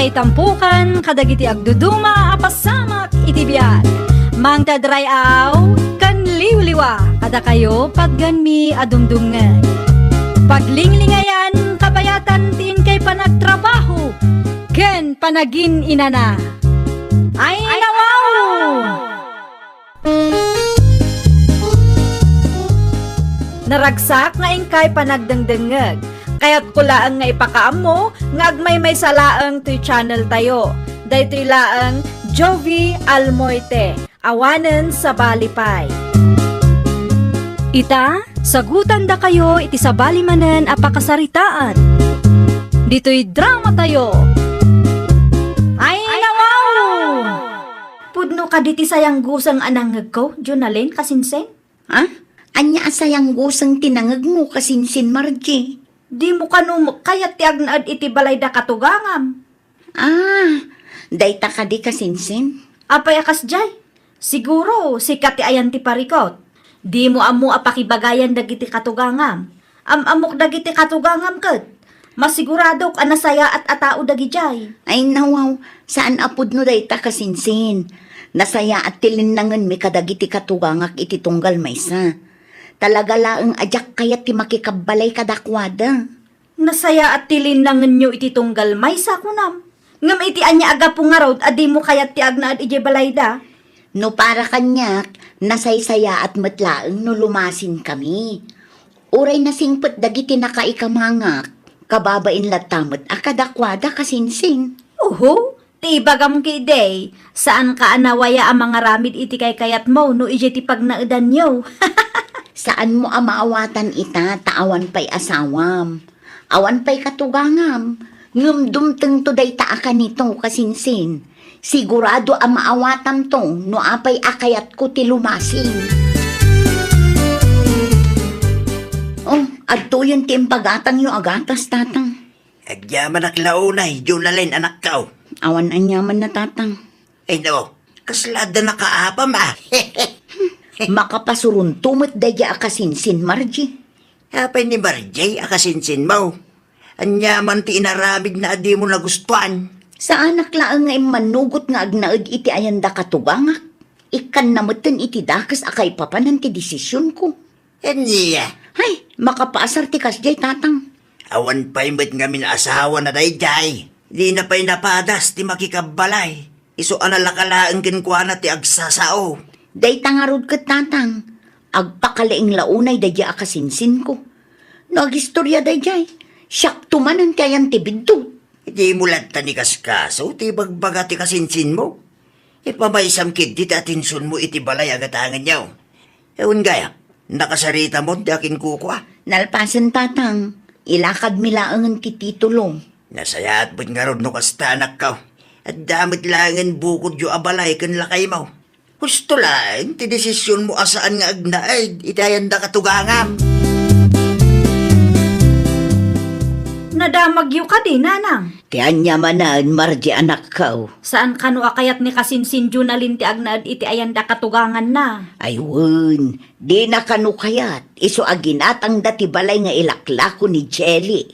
kay tampukan, kadagiti agduduma, apasamak itibiyat. Mang tadrayaw, kan liwliwa, kada kayo pagganmi adungdungan. Paglinglingayan, kabayatan tin kay panagtrabaho, ken panagin inana. Ay nawaw! Naragsak nga ingkay panagdangdangag. Kaya't kulaang nga ipakaam mo, nga agmay salaang to'y channel tayo. Daytoy laang Jovi Almoite, awanen sa Balipay. Ita, sagutan da kayo iti sa balimanen apakasaritaan. Dito'y drama tayo. Ay nawaw! Pudno ka diti sayang gusang anangag ko, Jonalyn, kasinsen? Ha? Anya asayang gusang tinangag mo kasinsin, Margie. Di mo kanong kayat ti agnaad iti balay da katugangam. Dayta ka di kasinsin. Apay akas jay. Siguro, sikat ti ayan ti parikot. Di mo amo apakibagayan dagiti katugangam. Amok dagiti katugangam ket. Masigurado ka nasaya at atao dagi jay. Ay nawaw, saan apod no dayta kasinsin? Nasaya at tilinangan mi kadagiti katugangak iti tunggal maysa. Talaga laang ajak kayat ti makikabalay kadakwada. Nasaya at tilinangan nyo iti tunggal may sakunam. Ngam iti anya aga pungarod adi mo kayat ti agnaad iti balay da. No para kanyak, nasaysaya at matlaang no lumasin kami. Uray na singpet dagiti nakaikamangak. Kababain latamot akadakwada kasinsin. Oho, ti ibagam ki day. Saan ka anawaya ang mga ramid iti kay kayat mo no iti ti pagnaudan nyo. Saan mo amaawatan ita, taawan pa'y asawam. Awan pa'y katugangam. Ngam dumteng to day taa ka nito kasinsin. Sigurado ang maawatan to, no apay akayat ko ti lumasin. Oh, adto yun ti impagatang yung agatas, tatang. Agyaman aklaunay, Jonalyn anak kao. Awan anyaman na, tatang. Ay no, kaslada na kaapam ah. Makapasurun tumot daya akasinsin, Margie. Apay ni Marjay, akasinsin mo. Anyaman ti inaramid na adi mo nagustuhan. Sa anak laang nga manugot nga agnaad iti ayanda katubangak. Ikan namutan iti dakas akay papanan ti desisyon ko. Anya, Hay, makapaasar ti kasjay, tatang. awan pa'y met nga asawa na dayjay. Di na pa'y napadas ti makikabalay. Iso analakalaan kinkwana ti agsasao. Day tangarod kat, tatang. Agpakalaing launay daya akasinsin ko. Nagistorya dayjay. Siyak tumanan kayan ti bidto. Di mulat ta ni kaskaso, ti bagbaga ti kasinsin mo. Ipamaysam kid ti atinsun mo iti balay agatangan niyaw. Ewan gaya, nakasarita mo di akin kukwa. Nalpasan, tatang. Ilakad milaangan ti titulong. Nasaya at ba't nga ron no kastanak ka. At damit langan bukod yu abalay kan lakay mo. Gusto lang, ti desisyon mo asaan nga agnaay, itayan da katugangam. Nadamagyo ka din, nanang. Ti anya manan, Margie, anak kao. Saan kano akayat ni kasinsin Jonalyn ti agnaad iti ayanda katugangan na. Ayun, di na kanukayat. Iso aginatang dati balay nga ilaklako ni Jelly.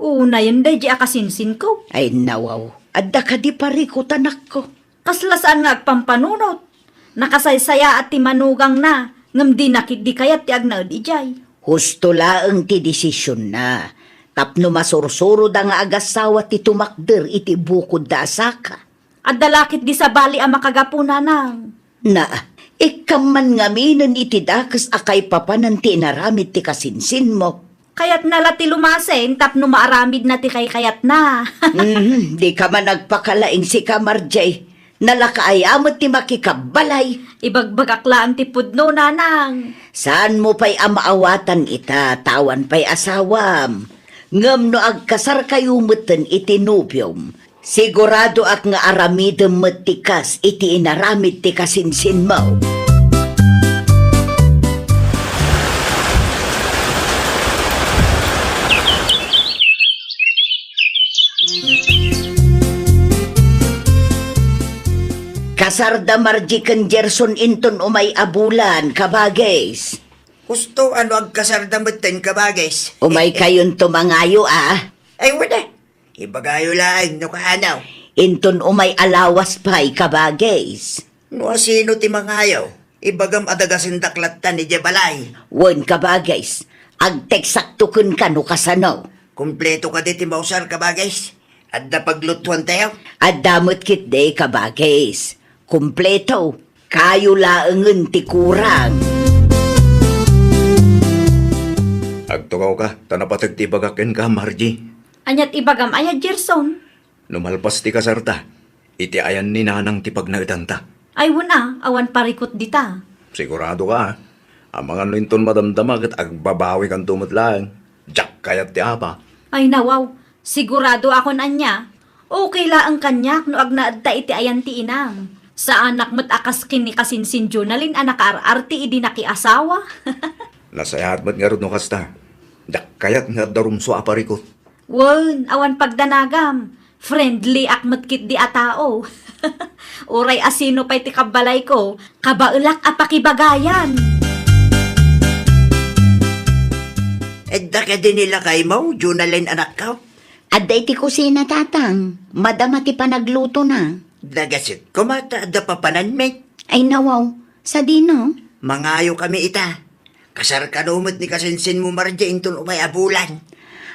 Una yun day di akasinsin ko. Ay nawaw, adda ka di pariko tanak ko. Kasla saan nga agpampanunot. Nakasaysaya at ti manugang na. Ngam di nakit di kayat ti agnaad ijay. Husto laang ti desisyon na. Tapno masursuro da nga agasawa ti tumakder iti bukod da asaka. At dalakit di sa bali ang makagapuna nang. Na, ikaman nga minan iti dakas akay papanan ti inaramid ti kasinsin mo. Kayat nala ti lumasen tapno maaramid na ti kay kayat na. Di ka man nagpakalaing si Kamarjay. Nalakaayamot ti makikabalay. Ibagbagaklaan ti pudno nanang. Saan mo pa'y amaawatan ita, tawan pa'y asawam. Ngam no agkasar kayo mutan iti nubyom. Sigurado at nga aramidem matikas iti inaramid ti kasinsin mo. Kasarda Margie kan Gerson inton umay abulan, kabagays. Gusto ano agkasardamatan ka bagais? Umay kayon tumangayo ah. Ay wala. Ibagayo lang no kahanaw. Inton umay alawas pa'y kabagays. No sino ti mangayaw? Ibagam adagasin daklatan ni Jebalay. Wen kabagays, agteksakto kun ka no kasano. Kompleto ka di ti mausar ka ba guys? At na paglutuan tayo? At damot kit de kabagays. Kompleto, kayo laengen ti kurang. Agtukaw ka, tanapatag ti bagakin ka, Margie. Anyat ibagam aya Gerson. Numalpas ti kasarta, iti ayan ni nanang ti pagnaitanta. Ay wala, awan parikot dita. Sigurado ka, ha? Ang mga linton madamdamag at agbabawi kang tumutlang. Jack kayat ti apa. Ay nawaw, sigurado ako anya. Okay la ang kanyak no agnaadta iti ayan ti inam. Sa anak mo't akas kini kasinsin Junalin anak arti idi nakiasawa. Nasayahat mo't nga rin no kasta. Jack kayat nga darumso aparikot. Wen, awan pagdanagam. Friendly akmat kit di atao. Uray asino pa'y ti kabalay ko, kabaulak apakibagayan. Edda ka din nila kay mo, Junalin anak ka. Adday ti kusina tatang, madama ti panagluto na. Dagasit, kumata da papanan me. Ay nawaw, sa dino? Mangayo kami ita. Kasar ka numot ni kasinsin mo Margie inton umay abulan.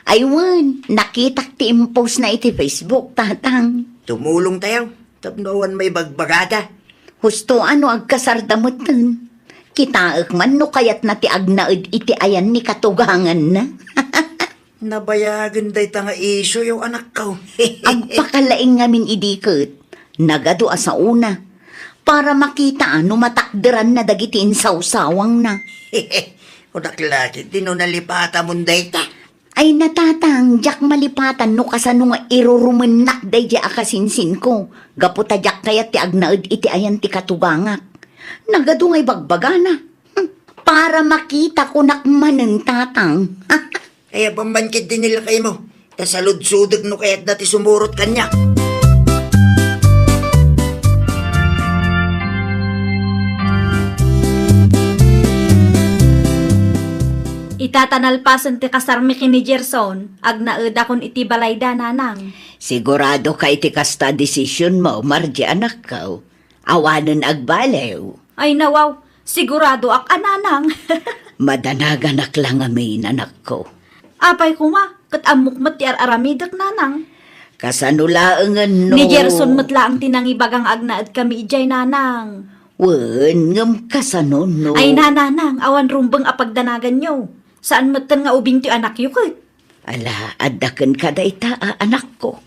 Ay wen, nakitak ti impose na iti Facebook tatang. Tumulong tayo. Tapnoan may bagbagada. Husto ano agkasardamot nun. Kitaak man no kayat na ti agnaed iti ayan ni katugangan na. Nabayagan day tanga iso yung anak ko. Agpakalaing ngamin idikot. Nagado sa una. Para makita ano matakderan na dagitin sawsawang na. Unaklakit, di no nalipata mong day ta. Ay natatang, jak malipatan no kasano nga irurumenak day di akasinsin ko. Gaputa jak kayat ti agnaed iti ayan ti katugangak. Nagado nga'y bagbagana. Para makita ko nakmanen tatang. Kaya pambankit din nila kay mo. Tasalud-sudag no kaya't dati sumurot kanya. Itatanalpasan ti kasarmi kini Gerson, agnaed akon iti balayda nanang. Sigurado kay ti kasta desisyon mo, Margie anak ko. Awanan agbalew. Ay nawaw, sigurado ak ananang. Madanaganak lang amin anak ko. Apay kuma, kat amok mat ti aramidak nanang. Kasanulaangan no. Ni Gerson matla ang tinangibagang agnaed kami ijay nanang. Wen, ngam kasano no. Ay nananang, awan rumbang apagdanagan nyo. Saan matan nga ubing ti anak yu kat? Ala, adaken ka day ta, anak ko.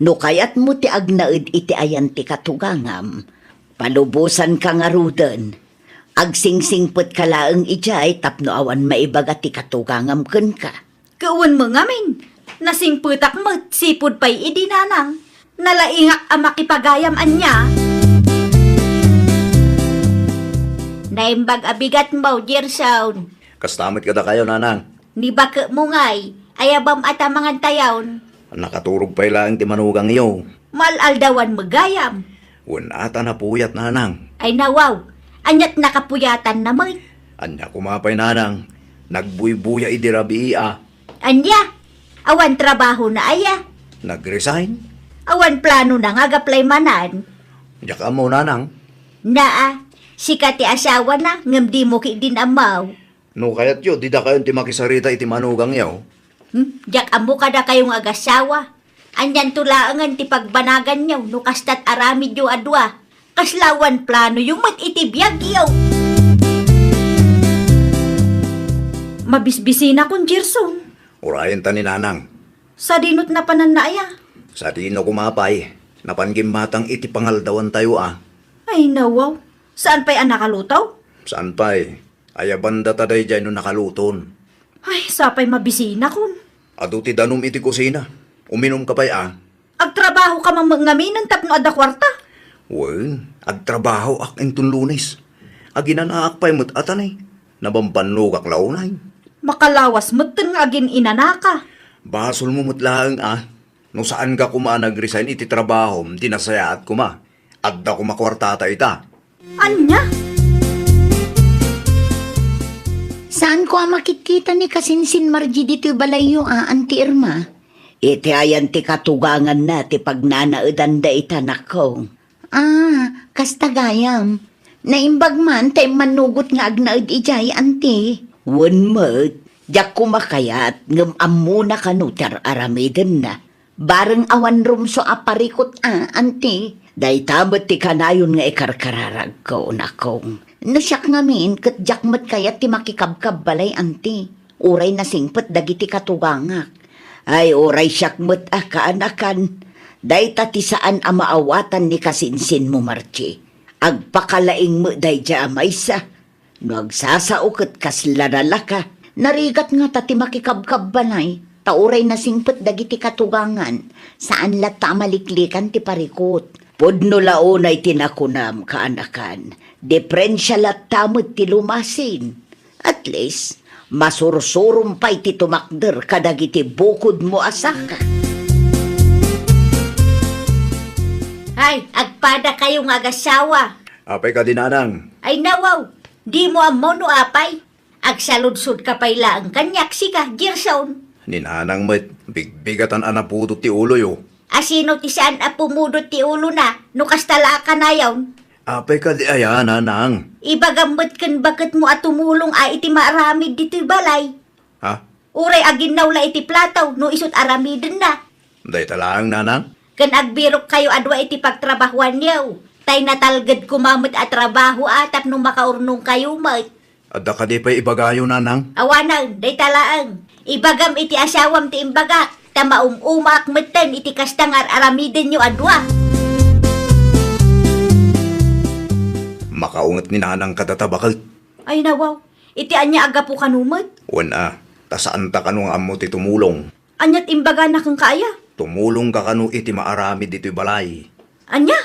No kayat mo ti agnaed iti ayan ti katugangam. Palubusan ka nga ruden. Agsingsingput ka laeng ijay tapno awan maibaga ti katugangam ken ka. Kauwan mo ngamin. Nasingputak mo, sipod pa'y idi nanang. Nalaingak ang makipagayam anya. Naimbag abigat mo, Gerson. Kastamit ka da kayo, nanang. Ni baka mo ngay, ayabam at amangan tayawn. Nakaturog pa ilang ti manugang iyo. Malaldawan magayam. Wunata na puyat, nanang. Ay nawaw, anyat nakapuyatan na mo. Anya kumapay, nanang. Nagbuy-buya idirabiia. Anya, awan trabaho na aya. Nag-resign. Awan plano na nga gaplay manan. Diyak mo, nanang. Naa, si kati asawa na, ngam di mo ki din amaw. No kayat yo, di da kayo ti makisarita iti manugang iyo. Jak amo kada kayong agasawa. Anyan tulaangan ti pagbanagan nyo, no kastat arami jo adwa. Kaslawan plano yung matitibiyag yaw. Mabisbisina kong Gerson. Urayan ta ni nanang. Sa dinot na pananaya. Sa dino kumapay, napanggimatang iti pangaldawan tayo Ay nawaw, saan pa'y anakalutaw? Saan pa'y? Ayabanda taday dyan no nakaluton. Ay, sapay mabisina kon. Adu ti danom iti kusina. Uminom ka pa'y Agtrabaho ka mamangaminan tapno ada kwarta. Wen, agtrabaho ak intun Lunes. Aginanaak pa'y mutatanay. Nabampanlugak launay. Makalawas meten nga agin inanaka. Basol mo mutlaang No saan ka kuma nag-resign iti trabaho, di nasayaat kuma. Adda kuma kwartata ita. Anya? Saan ko makikita ni kasinsin Margie dito balayo, Auntie Irma? Iti ayan ti katugangan na ti pagnanaudan da itan ako. Kasta gayam. Naimbag man tay manugot nga agnaud ijay anti. Wan mat, jak kumakayat ngam ammo na kanutar aramiden na. Bareng awan rumso aparikot anti. Day tamat ti kanayon nga ikarkararag ko nakong. Nasyak ngamin kat jakmat kayat ti makikabkab balay anti. Uray na singpet dagiti katugangak. Ay oray syakmat kaanakan. Day tati saan amaawatan ni kasinsin mo Marci. Agpakalaing mo day dya amaysa. No agsasaukot kaslarala ka. Narigat nga tati makikabkab balay. Tauray na singpet dagiti katugangan. Saan lata maliklikan ti parikot. Pudno launay tinakunam kaanakan. Deprensya latamot ti lumasin. At least, masursurum pa'y ti tumakder kadagiti bukod mo asaka. Ay, agpada kayong agasawa. Apay ka dinanang. Ay nawaw, di mo amo no apay. Agsaludsod ka pay laang kanyak sika, Gerson. Ninanang met, bigbigatan anaputo ti ulo yo. Asino ti saan a pumudot ti ulo na, no kastala ka na yawn. Apay ka di ayan, nanang. Ibagamot kan bakit mo at tumulong ay iti maaramid dito'y balay. Ha? Uray aginaw la iti plataw, no isot aramidin na. Day talaang nanang? Kan agbirok kayo adwa iti pagtrabahuan niyaw. Tay natalgad kumamot at trabaho atap nung makaurnong kayo mat. Adda ka di pa'y ibagayo, nanang? Awanang, day talaang. Ibagam iti asawam ti imbagak. Tamaum-umak matan iti kastangar aramidin nyo adwa. Makaungat ni nanang katatabakal. Ay nawaw, iti anya aga po kanumat. Wana, tasaan ta kanong amo ti tumulong. Anyat imbaga na kang kaya. Tumulong ka kanu iti maarami dito'y balay. Anya?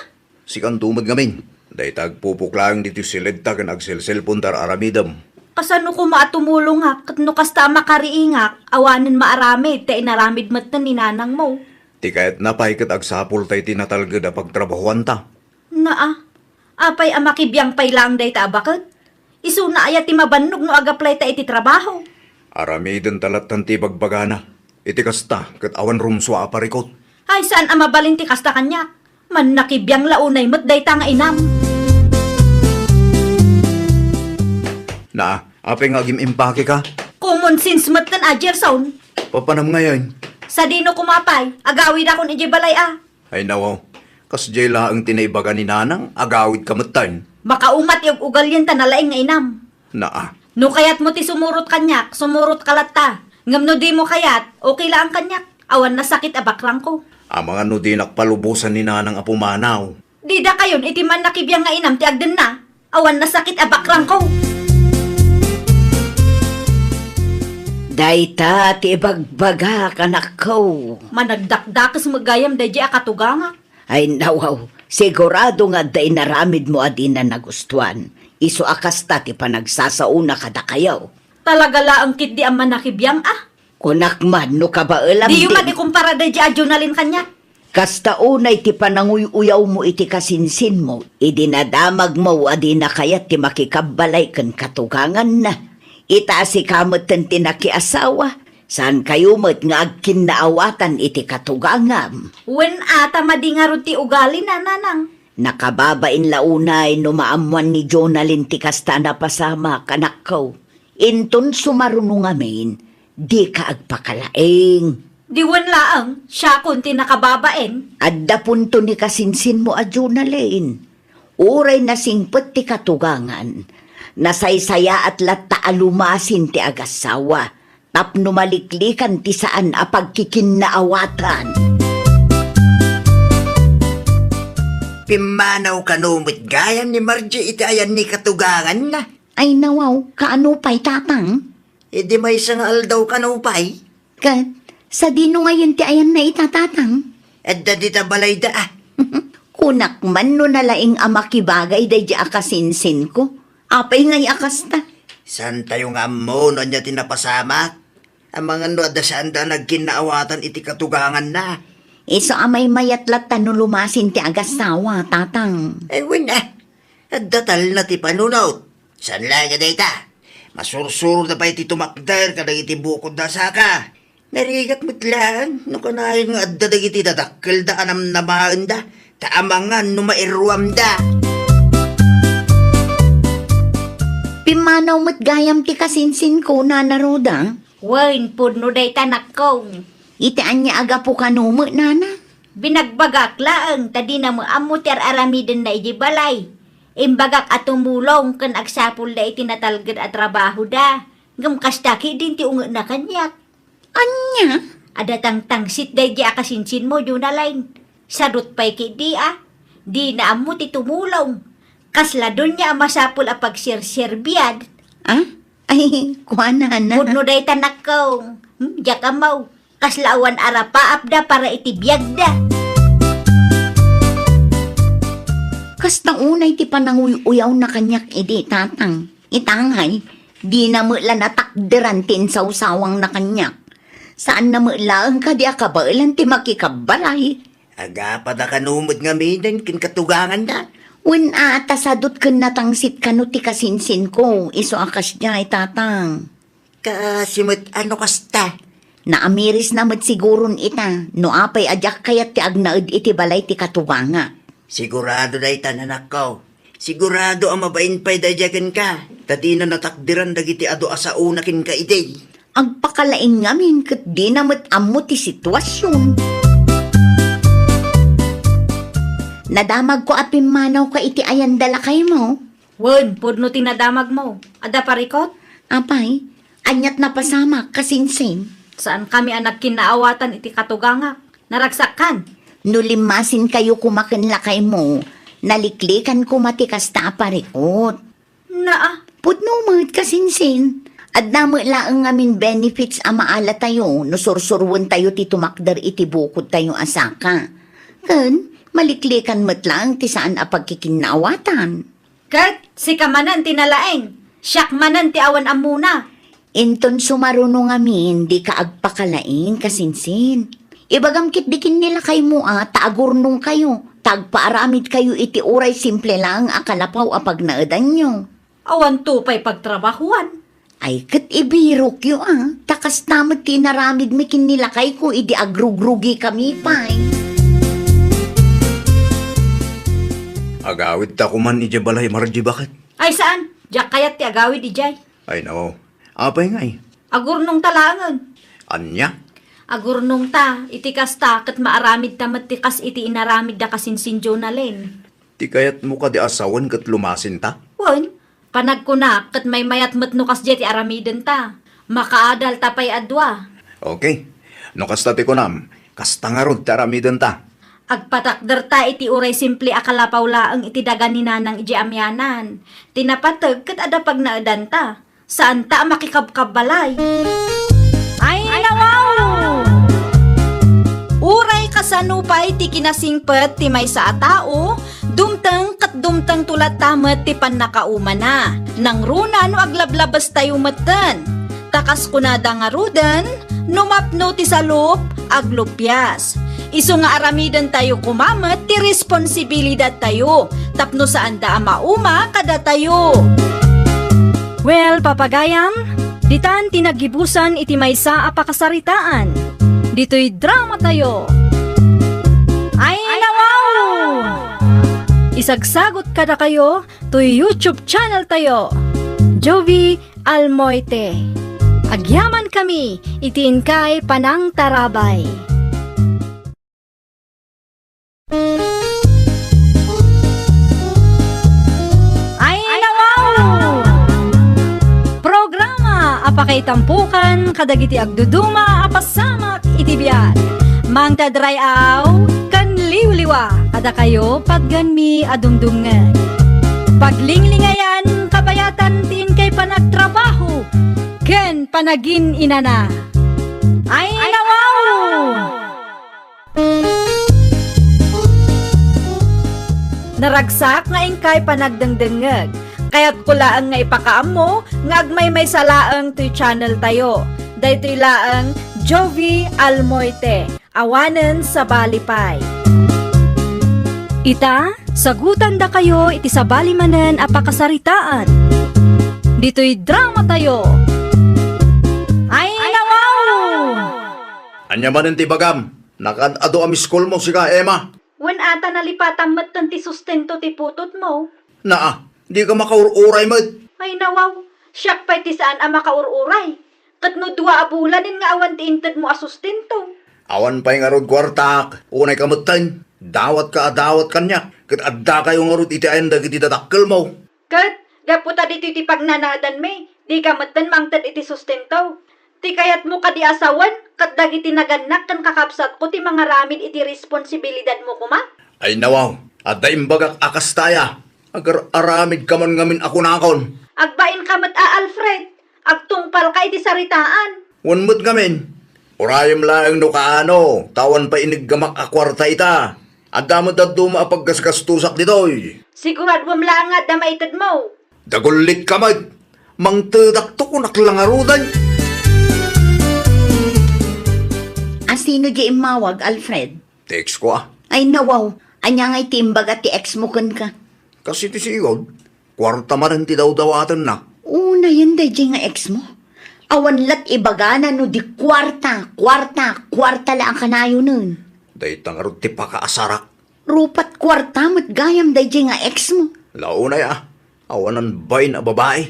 Sikan tumad ngamin. Day tagpupuklang dito silid ta kan agselselpon tar aramidam. Kasano ko maatumulong ha, kat no kasta makariingak, awanan maaramid, ta inaramid matan ni nanang mo. Ti kahit napay kat agsapol tay tinatalgad a pagtrabahuan ta. Naa, apay amakibiyang pay lang day ta abakad. Isu na ayat ti mabannog no agaplay ta iti trabaho. Aramidon talat tanti bagbagana. Iti kasta kat awan rumswa aparikot. Ay saan amabalin ti kasta kanya? Man nakibiyang launay mat day ta nga inam. Na, apay nga agim impake ka. Common sense matan a Gerson. Papanam ngayon. Sa dino kumapay, agawid akong iji balay Ay nawaw, kas jay laang tinaibaga ni nanang, agawid kamutan. Makaumat yung ugal yan ta nalaing nga inam. Na, No kayat mo ti sumurot kanyak, sumurot kalat ta. Ngam no di mo kayat, okay lang kanyak. Awan na sakit abakrang ko. ang mga nudinak palubusan ni nanang apumanaw. Di da kayon, iti man nakibiyang nga inam ti agden na. Awan na sakit abakrang ko. Dayta ti bagbaga kanak ko. Managdakdakas magayam da di akatuganga. Ay nawaw, sigurado nga day naramid mo adin na nagustuhan. Iso akas ta ti panagsasauna kada kayaw. Talaga laang kit di ang manakibiyang Kunak man no kabaalam Di yung man ikumpara da di adjonalin kanya. Kasta unay ti pananguy-uyaw mo iti kasinsin mo. Idinadamag mo adin na kayat ti makikabalay kan katugangan na. Itaasi kamot ten tinakiasawa. Saan kayo mo't nga agkinaawatan iti katugangam. Wen ata madingarod ti ugali na nanang. Nakababain launay no maamuan ni Jonalyn ti kasta na pasama kanak ko. Inton sumarunong amin, di ka agpakalaing. Diwan laang, siya kun ti nakababaen. Adda punto ni kasinsin mo a Jonalyn. Uray na singpet ti katugangan. Nasaysaya at lata alumasin ti agasawa. Tapno maliklikan ti saan a pagkikinaawatan. Pimanaw kanumit gayam ni Margie iti ayan ni katugangan na. Ay nawaw, kaano pa'y tatang? Di may isang aldaw kanupay. Kat, sa dino ngayon ti ayan na itatatang? At dita balay da Kunak man no nalaing amakibagay day di akasinsin ko. Apay ngay akasta. San tayo nga mo no niya tinapasama? Ang mga no da saan da nagkinaawatan iti katugangan na. Iso amay mayatlat no lumasin ti agasawa, tatang. Win At datal na ti panunot. San lang dita? Masursuro na pa iti tumakder kadag iti bukod na saka. Narigat mo't lang, no kanayon nga adda dagiti dadakkel da anam namaan da, taamangan no mairwam da. Pimanaw mo't gayam ti kasinsin ko, Nana Roda. Wen, pudno day tanak ko. Itaan niya aga po kanumo, Nana. Binagbagak laeng, tadi na mo amuter aramiden na ijibalay. Imbagak at tumulong kan agsapul da itinatalgad at trabaho da. Ngam kastaki din ti unga na kanyak. Anya? Ada tangtangsit day di akasinsin mo, Junalain. Sarut pa'y kidi Di na amo ti tumulong. Kasla doon niya masapul a pagsirsirbiad. Ah? Ay, kuha, Nana. Pudno day tanak ko. Diyak amaw. Kaslaawan arapa apda para itibiyag da. Kas na unay ti pananguyaw na kanyak idi, tatang. Itangay, di na mula natakderan tin sa usawang na kanyak. Saan na mula ang kadi akabailan ti makikabalay? Aga pa da kanumod nga miden kin katugangan da. Wen tasadot ken natangsit kano ti kasinsin ko, iso akas niya, tatang. Kasimot ano kasta? Naamiris namat siguron ita, no apay adyak kayat ti agnaed iti balay ti katubanga. Sigurado da itanan ko. Sigurado ang mabain pa'y dadyagan ka. Tadi na natakdiran dagiti ado asa una kin ka ide. Agpakalain ngamin kat di namat amo ti sitwasyon. Nadamag ko apim manaw ka iti ayan dala kay mo. Wen, pudno tinadamag mo. Ada parikot? Apay, anyat na pasama kasinsin. Saan kami anak kinaawatan iti katugangak? Naragsakan. Nulimasin kayo kumakin lakay mo. Naliklikan ko matikas ta parikot. Naa, Pudno mo't kasinsin. At namu laang ngamin benefits a maala tayo. No sursurwan tayo ti tumakder iti bukod tayo asaka. Ken, maliklikan mo't lang ti saan a pagkikinawatan. kat, si kamanan tinalaeng. Siyak manan ti awan amuna. Inton sumaruno ngamin, di ka agpakalain kasinsin. Ibagamkit dikin nila kay mo taagurnong kayo. Tagpaaramid kayo iti uray simple lang akalapaw apag naadan nyo. Awan tupay pagtrabahuan. Ay, kat ibirok yo takas namat tinaramid mikin nila kay ko, idi agrugrugi kami pay. Agawid ta kuman ija balay marji bakit? Ay saan? Diyak kayat ti agawid ijay. Ay no, apay ngay. Agurnong talangan. Anya? Agurnong ta, iti kasta, kat maaramid tamat tikas iti inaramid da kasinsin Jonalen. Ti kayat mo ka di asawan kat lumasin ta? Wan, panag ko na, kat may mayat matno kas iti aramiden ta. Makaadal tapay adwa. Okay. No kasta ti kunam, kasta nga rod taramidan ta. Agpatakder ta iti uray simple akalapaw laang iti dagan ni nanang iji amyanan. Tinapatag kat ada pag naadan ta. Saan ta makikabkabalay? Ay nawaw! Uray kasanupay ti kinasingpet ti may sa atao, dumteng kat dumteng tulat tamet ti pannakauma na. Nang runa no aglablabas tayo meten. Takas kunada nga ruden, numapno ti salup, aglupyas. Iso nga aramidan tayo kumamet ti responsibilidad tayo. Tapno saan da mauma kada tayo. Well, papagayam, ditan tinagibusan iti maysa a pakasaritaan. Dito'y drama tayo. Ay nawaw! Isagsagot kada kayo to YouTube channel tayo. Jovi Almoite. Agyaman kami, itiin kay Panang Tarabay. Ay nawaw! Programa apakay tampukan kadagiti agduduma apasamak itibiyat. Mang tadrayaw kan liwliwa kada kayo pagganmi adumdungan. Paglinglingayan kabayatan tin kay panagtrabaho ken panagin inana. Ay nawaw! Naragsak nga ingkay panagdengdengeg. Kaya't kulaang nga ipakaam mo, nga agmay may salaang to channel tayo. Daytoy laang Jovi Almoite, awanen sa balipay. Ita, sagutan da kayo iti sa balimanen apakasaritaan. Dito'y drama tayo. Ay nawaw! Anya man ti bagam. Nakadado am school mo si ka, Emma. Wan ata nalipatan mat ti sustento ti putot mo. Naa, di ka makaururay mo. Ay nawaw, siyak pa ti saan ang makaururay. Kat no dua abulanin nga awan ti inted mo asustento. Awan pa'y nga rod kwartak. Unay kamutan. Dawat kanya. Kat adda kayo nga rod iti ayan dagiti dadakkel mo. Kat, gaputa dito ti pagnanadan me, di ka matan mangtad iti sustento. Ti kayat mo ka di asawan, kat dagiti naganak kan kakapsat ko ti mga ramin iti responsibilidad mo kuma. Ay nawaw, adda imbagak akas taya. Agar aramid ka man ngamin ako nakon. Agbain ka mat Alfred, agtungpal ka iti saritaan. Wanmut ngamin. Urayam lang no kaano, tawan pa iniggamak akwarta ita. Adda mo daddo maapaggaskastusak ditoy. Siguradwam lang nga damaitad mo. Dagulit ka mag. Mangtedak to ko naklangarudan. Asino di imawag, Alfred? Text ko Ay nawaw, anya nga itimbag at ti ex mo kun ka. Kasi ti sigod, kwarta man ti daw-dawatan na. Una yun dahi nga ex mo. Awan lat ibagana no di kwarta lang ang kanayo nun. Day tangarod ti pakaasarak. Rupat kwarta mat gayam dahi nga ex mo. Launay awanan bay na babae.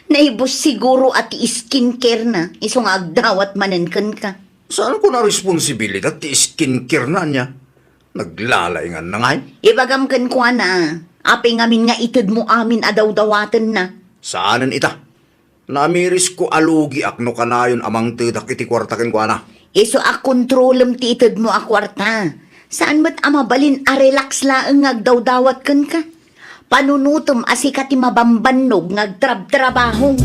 Naibos siguro at skincare na, isong agdawat manankan ka. Saan ko na responsibilidad ti skincare na niya? Naglalaingan na nga. Ibagam kan ko na, apay ngamin nga itid mo amin adaw-dawatan na. Saanan ita? Namiris ko alugi akno kanayon amang tedak iti kwartakin ko na. Iso a kontrolem ti itid mo a kwarta. Saan ba't amabalin a relax laang agdaw-dawat kan ka? Panunutom asika ti mabambannog ngagtrab-trabaho.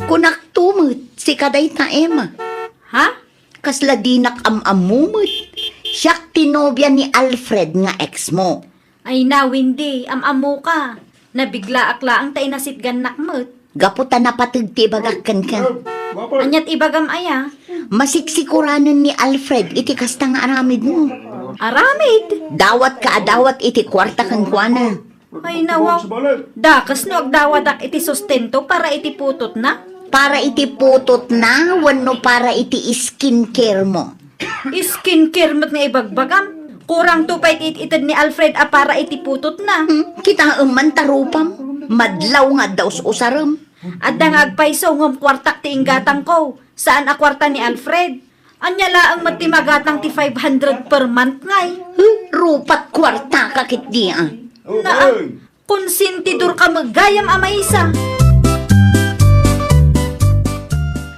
Kunaktumot si kaday ta Emma. Ha? Kasla dinak amamumot. Siyak tinobya ni Alfred nga ex mo. Ay na, Windy, amamu ka. Nabigla akla ang tainasit ganak mo't. Gaputa na patigti bagakan ka. Anyat ibagam aya. Masiksikuranan ni Alfred iti kastang aramid mo. Aramid. Dawat ka adawat iti kwarta kan kuana. Ay nawaw. Dakas no agdawadak iti sustento para iti putot na. Para iti putot na, wano para iti skincare mo. Skincare mo't nga ibagbagam. Kurang tupay itid ni Alfred a para iti putot na. Kita man tarupam. Madlaw nga daw usaram. At dangagpaiso ngum kwartak ti inggatang ko. Saan a kwarta ni Alfred? Anya laang matimagatang ti 500 per month ngay. Rupat kwarta kakit diya. Na, konsintidor ka magayam amaysa.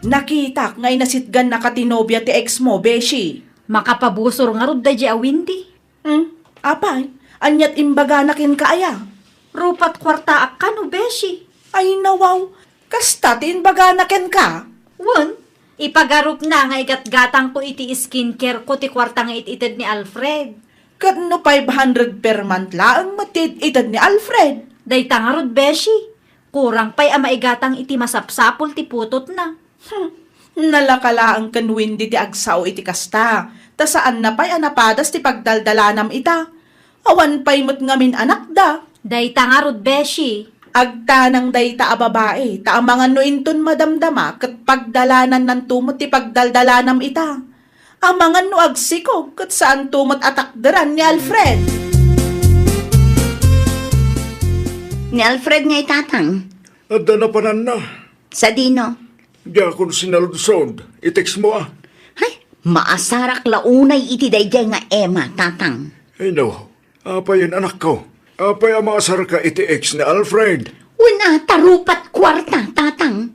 Nakita ngay nasitgan na katinobya ti ex mo, Beshi. Makapabusor nga rod da di a Windy. Apay, anyat imbaga na kin kaaya. Rupat kwarta ak ka no, Beshi. Ay nawaw, kasta ti imbaga na kin ka. Wan, ipagarup na nga igatgatang ko iti skincare ko ti kwarta nga ititid ni Alfred. Kat no 500 per month laang matititad ni Alfred. Dayta nga rod, Beshi. Kurang pa'y amaigatang iti masapsapol ti putot na. Nalakalaang kan Windy ti agsaw iti kasta. Ta saan na pa'y anapadas ti pagdaldalanam ita. Awan pa'y mo't ngamin anak da. Dayta nga rod, Beshi. Agtanang dayta a babae, ta ang mga nuinton madamdama kat pagdalanan ng tumot ti pagdaldalanam ita. Ang mga no agsiko kat saan tumot atakderan ni Alfred. Ni Alfred nga itatang. Adda na panan na. Sa dino. Di akong sinaludsod. I-text mo Ay, maasarak launay iti dayjay nga Emma, tatang. Ay no, apay ang anak ko. Apay ang maasar ka iti ex ni Alfred. Una, tarupat kwarta, tatang.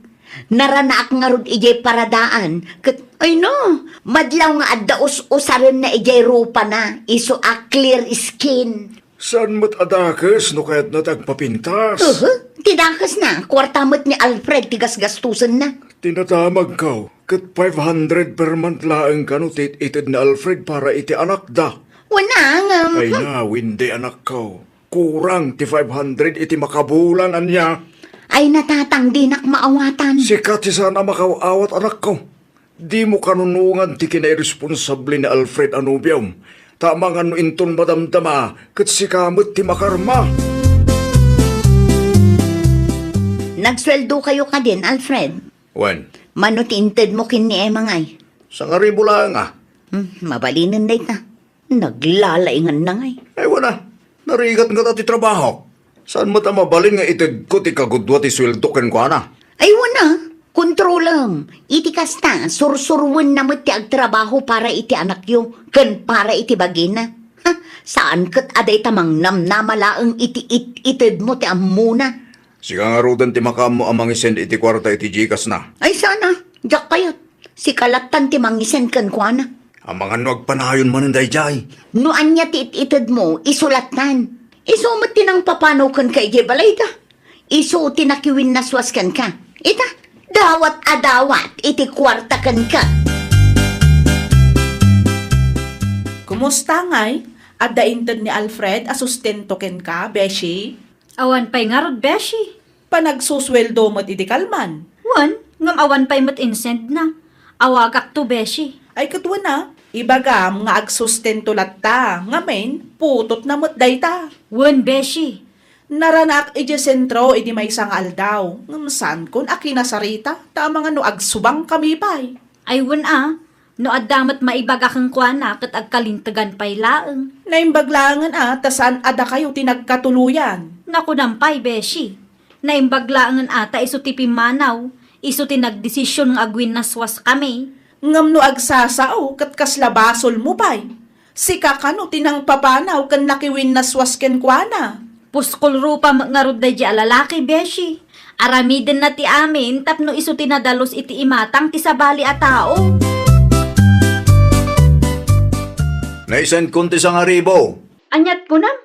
Naranak nga rod ijay paradaan. Kat, ay no, madlaw nga addaos usarin na ijay rupa na. Iso a clear skin. Saan mo't adakas no kaya't natagpapintas? Tidakas na, kwarta mo't ni Alfred tigas-gastusan na. Tinatamag ka. Kat 500 per month laang ka no itid ni Alfred para iti anak da. Wala nga. Ay na, hindi anak ko. Kurang ti 500 iti makabulan anya. Ay natatang dinak maawatan. Sikat si sana makaawat anak ko. Di mo kanunungan ti kinairesponsable ni Alfred Anubium. Tama nga no inton madamdama kat si kamot ti makarma. Nagsweldo kayo ka din, Alfred. Wen, Mano tinted mo kin ni Emma ngay? Sa nga ribo lang ah. Mabalinan day ta. Naglalaingan na ngay. Ay wala, narigat nga ti trabaho. Saan mo ta mabalin nga itid ko ti kagudwa ti sweldo ken ko na? Ay wana, kontrolam. Iti kasta, sursurwan na mo ti agtrabaho para iti anak yo, ken para iti bagina. Ha, saan kat aday tamang namnamalaang iti itid mo ti amuna? Sika nga rudan ti makam mo amang isend iti kwarta iti Gcash na. Ay sana, jak kayat. Si kalatan ti mangisen ken kwa na. Amang ano agpanayon man ang dayjay. No anya ti itid mo, isulatan. Iso mo tinang papanaw kan kay balay ta. Iso tinakiwin na swaskan ka. Ita, dawat adawat, iti kwarta kan ka. Kumusta ngay? Adda inted ni Alfred asustento ken ka, Beshi? Awan pa'y nga rod, Beshi. Panagsusweldo mo't iti kalman. Wan, ngam awan pa'y mat-insend na. Awagak to, Beshi. Ay katwa na, ibagam nga agsustento latta, nga men, putot na mo't dayta. Wan, Beshi. Naranak iti sentro iti may isang aldaw. Ngam saan kun akinasarita, ta mga no agsubang kami pa'y. Ay wan no adamat maibagak ang kuana kat agkalintagan pa'y laeng. Naimbaglangan tasan ada kayo tinagkatuluyan. Naku nampay, Beshi. Naimbaglaangan ata iso ti pimanaw. Iso ti nagdesisyon nga agwin na swas kami. Ngam no agsasao kat kaslabasol mo pa'y. Si kakano tinang papanaw kan nakiwin na swasken kwa. Puskol rupa nga rod di alalaki, Beshi. Aramiden na ti amin tapno iso tinadalos iti imatang ti sabali a tao. Naisend kunti sa nga ribo. Anyat ko nam.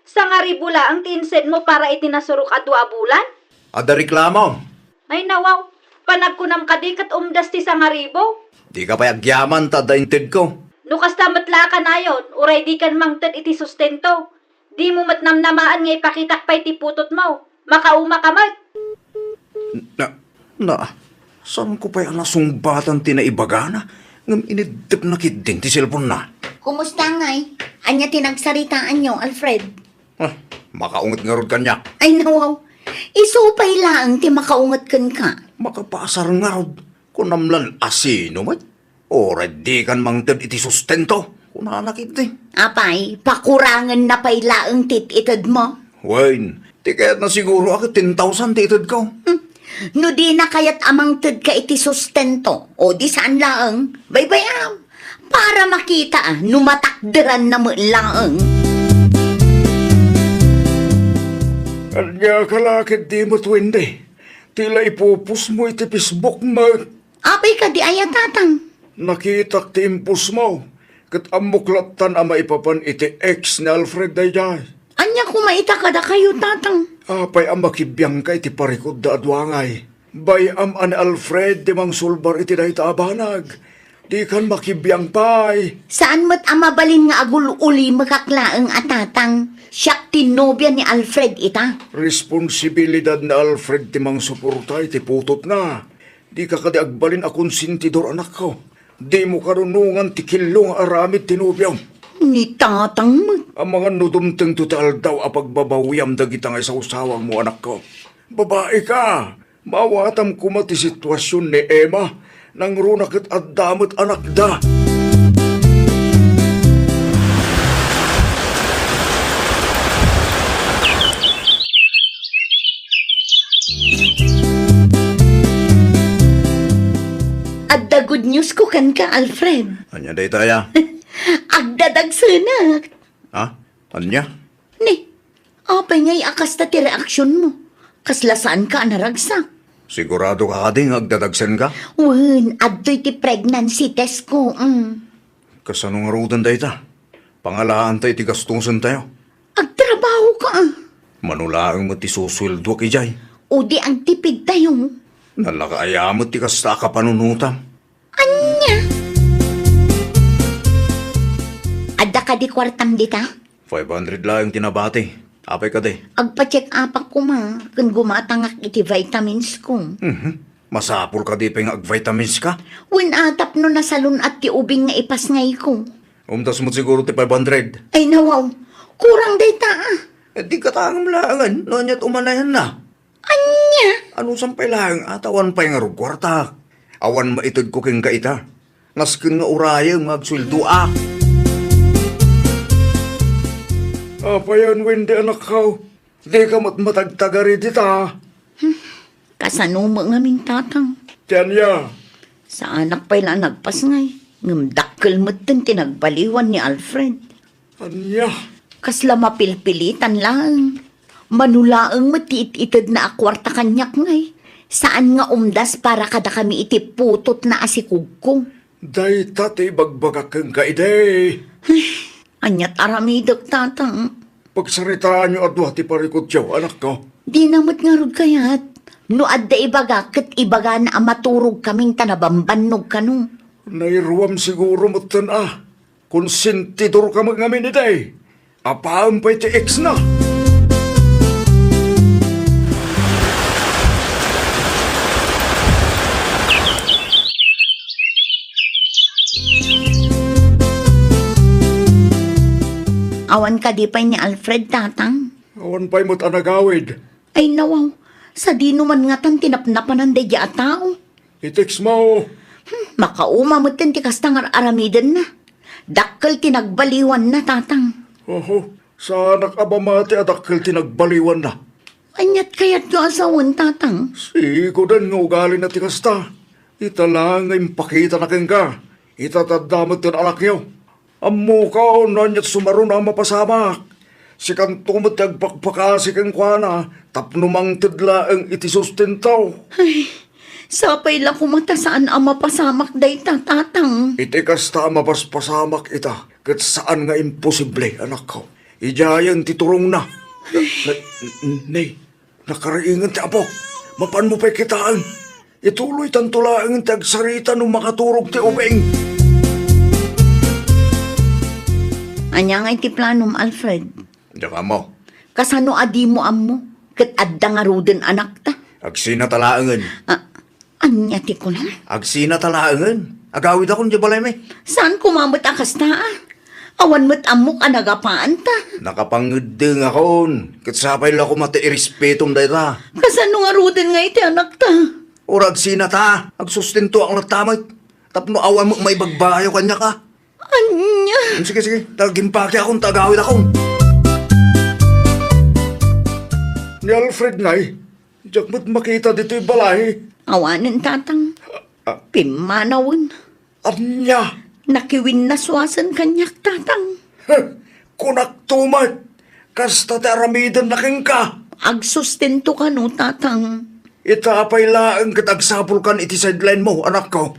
Sa nga ribula ang tinsend mo para itinasurok a 2 bulan? Ada reklamo. Ay nawaw, panagkunam kadikat umdas ti sa nga ribo. Di ka pa agyaman ta dainted ko. No kasta matla ka na yon, uray di kan mangted iti sustento. Di mo matnamnamaan nga ipakitak pa iti putot mo. Makauma ka mat. Saan ko pa yung nasumbatan tinaibagana? Ngam inidip na kidin ti cellphone na. Kumusta ngay? Anya tinagsaritaan nyo, Alfred? Makaungat nga rod kanya. Ay nawaw, isupay lang ti makaungat kan ka. Makapasar nga rod. Kung namlan asino mo. Oray di kan mangtid iti sustento. Kung nanakit di. Apay, pakurangan na pay laang tititid mo. Wayne, di kaya't na siguro ako 10,000 titid ko. No di na kaya't amang tid ka iti sustento. O di saan laang? Baybayam. Para makita numatakderan na mo laang. Kanya kalakit di mo twinde. Tila ipupus mo iti Facebook mo. Apay ka di ayatatang. Nakitak ti impus mo. Kat amuklatan ang maipapan iti ex ni Alfred Dayjay. Anya kumaita ka da kayo, tatang. Apay ang makibiyang ka iti parikod da adwangay. Bayam an Alfred di mang sulbar iti dayta abanag. Di kan makibiyang pay. Saan mo't amabalin nga agul-uli makaklaang atatang? Siyak tinobya ni Alfred ita. Responsibilidad na Alfred ti mang suporta iti putot na. Di ka kadi agbalin akong sintidor anak ko. Di mo karunungan ti kilong aramid tinubyaw. Ni tatang mo. Ang mga nudumteng tutal daw apagbabawiyam dagita nga sa usawang mo anak ko. Babae ka! Mawatam kuma ti sitwasyon ni Emma nang runakit at damot anak da. At the good news ko kan ka, Alfred. Anya day taya? Agdadag sanak. Ha? Anya? Ni, apay nga'y akas ta ti reaksyon mo. Kaslasaan ka naragsak. Sigurado ka kading agdadagsan ka? Wen, adto'y ti pregnancy test ko. Kasanong arudan day ta? Pangalaan tayo ti gastusan tayo. Agtrabaho ka. Manulaang mo ti susweldo ki Jay. O di ang tipid tayo. Nalakaayamot ti kasta ka panunutam. Anya? Adda ka di kwartam dita? 500 lang yung tinabati. Apay ka day. Agpa-check up ako ma. Kung gumatangak iti vitamins ko. Masapul ka di pa yung ag-vitamins ka. Wen atap no nasalun at ti ubing nga ipas ngay ko. Umtas mo siguro ti 500. Ay nawaw, kurang data ah. Eh di ka tangam langan. Noon ya't umanayan na. Anya? Ano sampay lang? Atawan pa yung arug kwarta. Awan maitod ko king kaita. Naskin nga urayang magsweldo ah. Apayan, Wendy, anak ko. Di ka matagtagari dita. Kasano mo nga min tatang? Tiyan ya. Sa anak pa'y lang nagpasngay. Ngumdakkel mo tinagbaliwan ni Alfred. Anya. Kasla mapilpilitan lang. Manulaang matiit-itid na akwarta kanyak ngay. Saan nga umdas para kada kami itiputot na asikugko. Day tate bagbagak kang kaiday. Anyat aramidok tatang. Pagsaritaan niyo adwa ti parikot siya, anak ko. Di namot nga rod kayat. No adda ibaga kat ibaga na maturog kaming tanabambanog kanu. Nairuam siguro mo ah. Konsentidor ka magamin ni day. Apaan pa'y ti ex na. Awan ka di pa'y ni Alfred tatang. Awan pa'y mo't anagawid. Ay nawaw, sa di naman nga tan tinapnapan ng daya tao. I-text mo. Makauma mo tin ti kastangar aramidan na. Dakkel tinagbaliwan na tatang. Oho, sa anak abamati at akil tinagbaliwan na. Anyat kayat yung asawan tatang. Sigo din nga ugali na ti kasta. Italang nga impakita na keng ka. Itatadamot yung anak niyo. Ammo ka o nanyat sumaron ang mapasamak. Si kantumot nagpakpakasi keng kwana. Tapnumang tidla ang itisustentaw. Sapay lang kumata saan ang mapasamak day tatang. Iti kasta mapaspasamak ita. Kat saan nga imposible, anak ko. Ijayan titurong na. Nay, nakaraingan ti apo. Mapan mo pa'y kitaan. Ituloy tantulaang ti agsarita nung makaturog ti ubeng. Anya nga iti planom, Alfred. Diyan mo. Kasano adi mo ammo? Kat adda nga ruden anak ta. Agsina talaangan. Anya ti ko lang. Agsina talaangan. Agawid akong di balay may. Saan kumamot akas ta? Awan mo't amok anagapaan ta. Nakapangudeng akon. Katsapay lang ako mati irespetom dahi ta. Kasano nga ruden nga iti anak ta? Ura agsina ta. Agsustento ang natamay. Tapno awan mo may bagbayo kanya ka. Anya? Sige, sige. Taginpaki akong tagawid akong. Ni Alfred ngay. Diyak mo't makita dito'y balay. Awanin tatang. Pimanawin. Anya. Nakiwin na swasan kanyak tatang. Kunak tumat. Kasta ti aramidan na keng ka. Agsustento ka no tatang. Itapay laang katagsapol kan iti sideline mo, anak ko.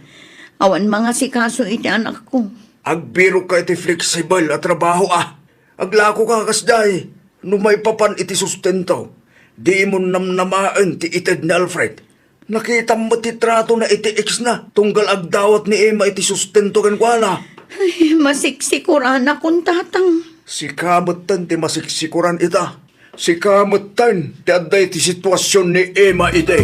Awan mga sikaso iti anak ko. Agbiro ka iti flexible at trabaho ah. Aglako ka kasday. Numay papan iti sustento. Di mo namnamaan ti ited ni Alfred. Nakita mo ti trato na iti ex na. Tunggal agdawat ni Emma iti sustento kenkwana. Ay, masiksikuran akong tatang. Si kamutan ti masiksikuran ita. Si kamutan ti adday ti sitwasyon ni Emma ite.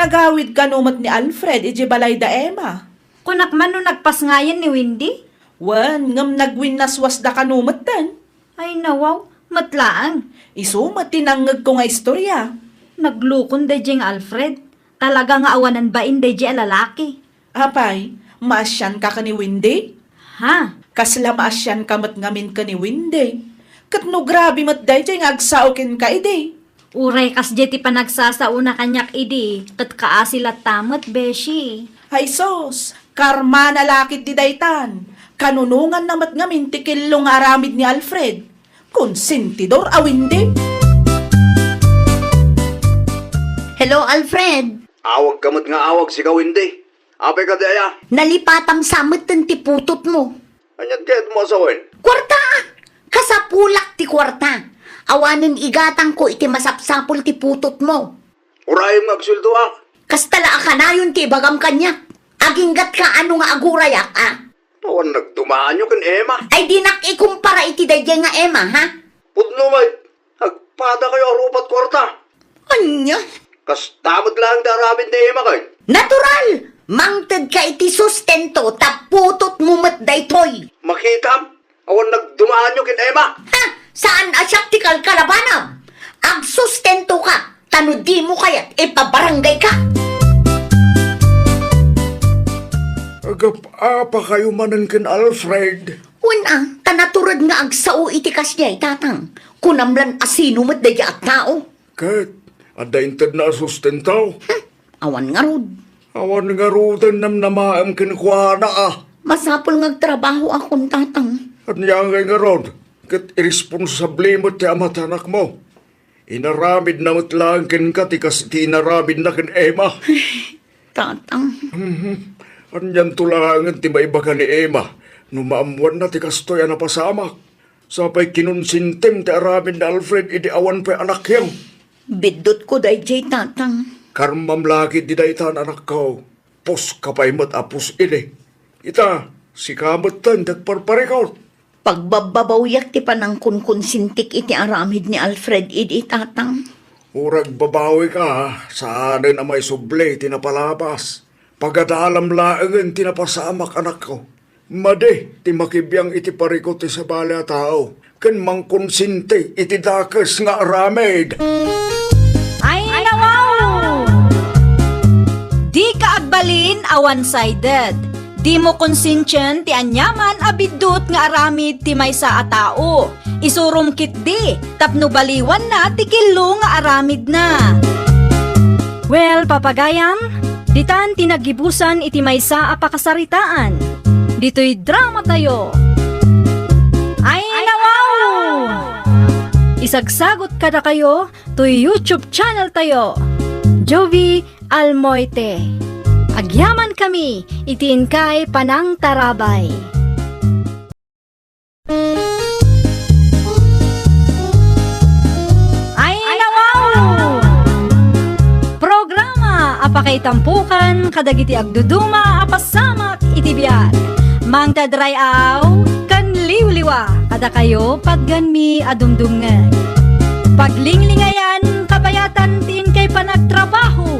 Nagawid ka numat ni Alfred, iji balay da Emma. Kunak man no nagpasngayan ni Wendy. Wan, ngam nagwin naswas da ka numat tan. Ay nawaw, matlaang. Isumat tinangag ko nga istorya. Naglukon day jing Alfred. Talaga nga awanan ba inday di lalaki. Apay, maasyan ka ka ni Wendy? Ha? Kasla maasyan ka mat ngamin ka ni Wendy. Kat no grabe mat day jay nga agsaukin ka ide. Uray kas jeti panagsasauna kanyak idi. Kat kaasilat tamat, beshi. Hay sos, karma na lakit di daytan. Kanunungan namat ngamin tikilong aramid ni Alfred. Konsentidor awindi. Hello, Alfred. Awag kamot nga awag si kawindi. Apay ka daya. Nalipatam samot ng tiputot mo. Anyat kayo mo asawin. Kwarta! Kasapulak ti kwarta. Awanin igatang ko iti masapsapul ti putot mo. Urayong magsuldo ah. Kastala ka na yun ti bagam kanya. Aginggat ka ano nga agurayak ah. Awan nagdumaan nyo kan Emma. Ay di nakikumpara iti dayjay nga Emma ha? Pudno may. Agpada kayo arupat kwarta. Anya? Kastamot lang daramid ni Emma kayo. Natural! Mangted ka iti sustento taputot mo mat daytoy. Makita? Awan nagdumaan nyo kan Emma. Ha? Saan asyak ti kalkalabanam? Agsustento ka. Tano di mo kaya't ipabarangay ka. Agap apa kayo manan ken Alfred? Una, tanaturad nga agsao iti kasyay, tatang. Kunamlan asino mo't daya at tao. Kat, ada inted na sustentaw. Awan nga rod. Awan nga rudan nam namaam ken kuana ah. Masapol ngagtrabaho akong tatang. At niyangay nga rod, kat irresponsable mo ti amatanak mo. Inaramid na mo't lang ken ka, tikas ti inaramid na ken Emma. Tatang. Anyan tulangan ti maibaga ni Emma, numaamuan na ti kastoy na pasamak. Sapay kinunsintem ti aramid na Alfred, idi awan pa anak yam. Bidot ko day jay tatang. Karmam lagi di daytan anak ko. Pos kapay mo't apos ini. Ita, si kamot tan, dagparparikot. Pagbababawyak ti panangkun konsintik iti aramid ni Alfred idi tatang. Urag babawi ka, saanin na may suble, tinapalabas. Pagadalam laangan, tinapasamak anak ko. Made, ti makibiyang iti parikot ti sa balya tao. Kan mangkonsinte, iti dakas nga aramid. Ay, nawaw! Di ka agbalin a one-sided. Di mo konsensyen ti anyaman abidot nga aramid ti maysa a tao. Isurum kit di, tapno baliwan na ti kilo nga aramid na. Well, papagayam, ditan tinagibusan iti maysa a pakasaritaan. Dito'y drama tayo. Ay, nawaw! Isagsagot kada kayo to YouTube channel tayo. Jovi Almoite. Agyaman kami, itiin kay Panang Tarabay. Ay, nawaw! Programa, apakay tampukan, kadagiti agduduma, apasamak, itibiyat. Mang tadray aw, kan liwliwa, kada kayo pagganmi adumdungan. Paglinglingayan, kabayatan tin kay panagtrabaho,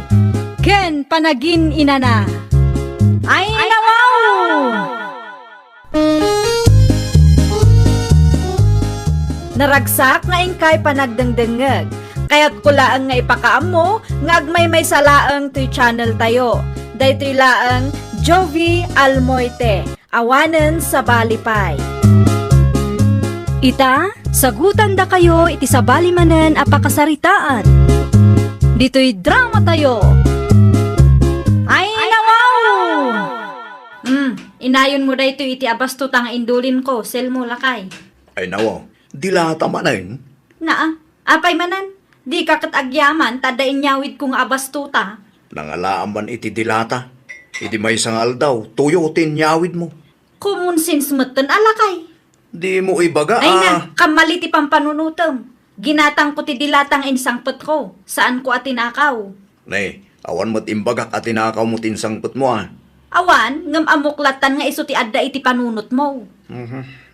ken panagin inana. Ay, nawaw! Naragsak nga ingkay panagdengdengeg. Kaya't kulaang nga ipakaam mo, nga agmay may salaang to'y channel tayo. Daytoy laang Jovi Almoite, awanen sa balipay. Ita, sagutan da kayo iti sa balimanen a pakasaritaan. Dito'y drama tayo. Ay, nawaw! Inayon mo dayto iti abasto tang indulin ko, sel mo lakay. Ay nawa, dilata manan. Naa, apay manan. Di ka katagyaman, tada inyawid kong abastuta. Nangalaan man iti dilata. Iti may sangal daw, tuyo tinyawid mo. Common sense moten alakay. Di mo ibaga Ay na, kamali ti pampanunutom. Ginatang ko ti dilatang insangpot ko. Saan ko atinakaw? Ne, awan mo't imbagak at tinakaw mo tinsangpot mo ah. Awan, ngam amuklatan nga iso ti adda iti panunot mo.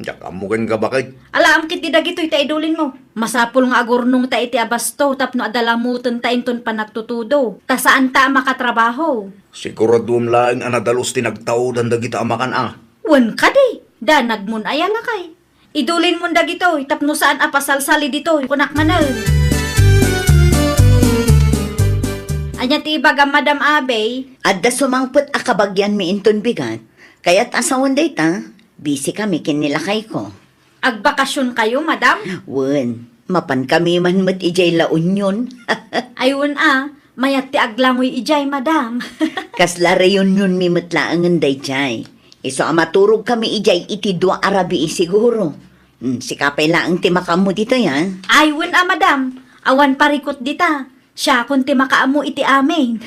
Diyak amugan ka bakit? Alam kit ti dagitoy ta idulin mo. Masapul nga agurnong ta iti abasto tapno adalamuton ta inton panagtutudo. Ta saan ta makatrabaho? Siguradum laing anadalos tinagtawdan dagita amakan ah. Wan ka di. Danag mun ayala kay. Idulin mo dagitoy tapno saan apasalsali ditoy kunak manal. Anya ti ibaga Madam Abey. Adda sumangput akabagyan mi inton bigat. Kaya't asawan day ta, busy kami kinilakay ko. Agbakasyon kayo, Madam? Wen, mapan kami man mat ijay la union. Ayun mayat ti aglangoy ijay, Madam. Kasla reunion mi matlaangan day jay. Iso amaturog kami ijay iti dua arabi siguro. Sikapay laang ti makamu dito yan. Ayun Madam. Awan parikot dita. Siya kun ti makaamu iti amin.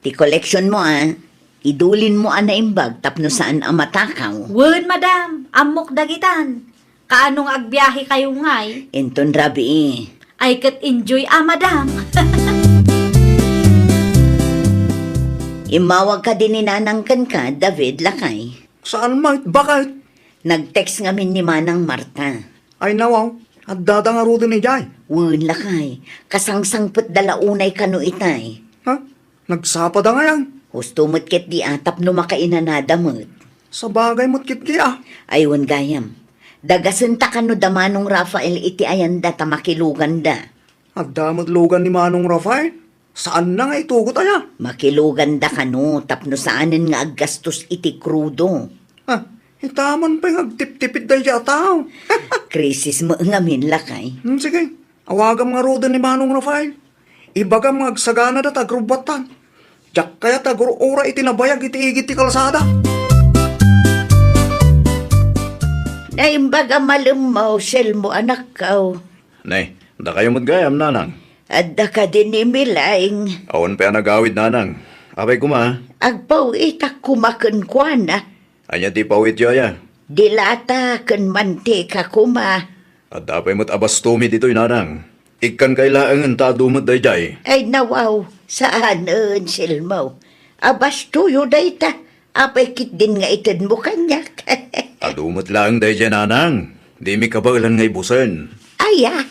Ti collection mo idulin mo na imbag tapno saan amatakaw. Wen, Madam. Amok dagitan. Kaanong agbiyahe kayo ngay? Inton rabi Ay kat enjoy Madam. Imawag ka din ni nanangkan ka, David Lakay. Saan man? Bakit? Nag-text ngamin ni Manang Marta. Ay nawaw, at dadangaro din ni Jay. Wen Lakay, kasangsangput dalaunay kano itay. Ha? Nagsapa da nga yan. Husto mo't ket di atap no makainanada mo't. Sa bagay mo't kitki ah. Ayun gayam. Dagasun ta kano damanong Rafael iti ayanda ta makilugan da. At damot lugan ni Manong Rafael. Saan na nga itugot aya? Makiluganda ka no, tapno saanan nga aggastos iti krudo. Ah, itaman pa yung agtip-tipid na siya tao. Krisis mo ngamin lakay. Sige, awagam nga roda ni Manong Rafael. Ibagam nga agsagana da tagrubatan. Diyak kaya tagro-ora itinabayag iti-igit ti kalsada. Naimbaga malumaw, sel mo anak ka. Nay, da kayo magayam, nanang. Adda ka din ni Milaing. Awan pa yan nagawid, nanang. Abay kuma, Agpaw itak kumakan kwa na. anya ti pawit yoya. Dilata kan mantika kuma. At dapay mo't abastumi dito'y nanang. Ikan kailangan tadumot day jay. Ay nawaw, saan sel mo? Abas tuyo dayta. Apay kit din nga itad mo kanyak. Tadumot lang day jay, nanang. Di mi kabalan ngay busen. Aya,